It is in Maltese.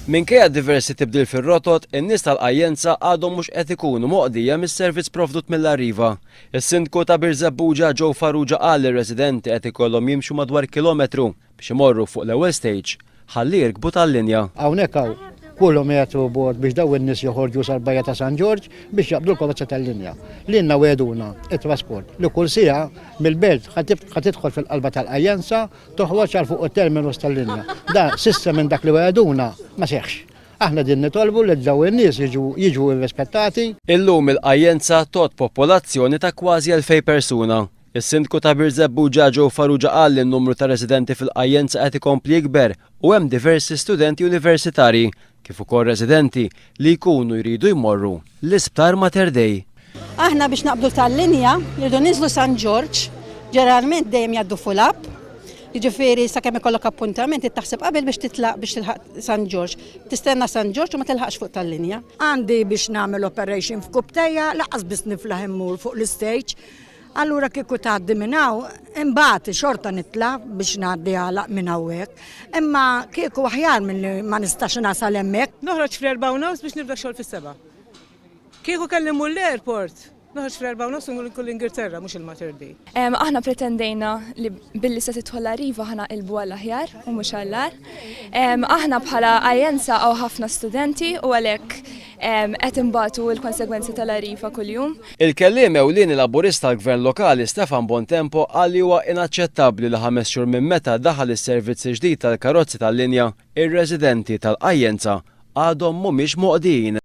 Minkejja diversi tibdil fir-rotot, in-nies tal-Ajjenza għadhom mhux qed ikunu moqdija mis-servizz provdut mill-Arriva. Is-Sindku ta' Biżebbuġa Joe Farrugia qal ir-residenti qed ikollhom jimxu madwar kilometru biex imorru fuq l-ewwel stage ħalli jirkbu tal-linja. Hawnhekk hawn kullhom jagħtu bord biex daw in-nies joħorġu sal-Bajja ta' San George biex jaqbdu l-karozza tal-linja. Lilna weduna it-trasport li kull siegħa mill-belt ħad tidħol fil-qalba tal-Ajjenza toħroġ għal fuq it-terminus tal-linja. Da sissa minn dak li weduna ma seħħx. Aħna din nitolbu li daw in-nies jiġu irrispettati. Illum il-Ajjenza tot popolazzjoni ta' kważi 2000 persuna. Is-Sindku ta' Biżebbuġa Joe Farrugia qal li n-numru ta' residenti fil-Ajjenza qed ikompli jikber u hemm diversi studenti universitarji kif ukoll residenti li jkunu jridu jmorru l-Isptar Mater Dei. Aħna biex naqbdu tal-linja jridu niżlu San George, ġeneralment dejjem jgħaddu full-up. Jiġifieri sakemm ikollok appuntament taħseb qabel biex titlaq biex tilħaq San George. Tistenna San George u ma tilħaqx fuq tal-linja. Għandi biex nagħmel operation f'Kubtejja laqas biss niflaħ immur fuq l-istage. Allura kieku tgħaddi minn hawn, imbagħad xorta nitla' biex ngħaddi għalaq minn hawnhekk. Imma kieku aħjar milli ma nistax nasal hemmhekk. Noħroġ fl-4 biex nibda xogħol fis-7. Kieku kelli mmur l-airport, noħroġ fl-4 u nkun l-Ingilterra mhux il-Mater Dei. Aħna pretendejna li billi se tidħol Arriva ħana qilbu għall-aħjar u mhux għall-ar. Aħna bħala Ajjenza hawn ħafna studenti u għalhekk qed imbagħtu l-konsegwenzi tal-Arriva kuljum. Il-kelliem ewlieni laburista tal-Gvern Lokali Stefan Bontempo qal li huwa inaċċettabbli li 5 xhur minn meta daħal is-servizz ġdid tal-karozzi tal-linja ir-residenti tal-Ajjenza għadhom mhumiex moqdin.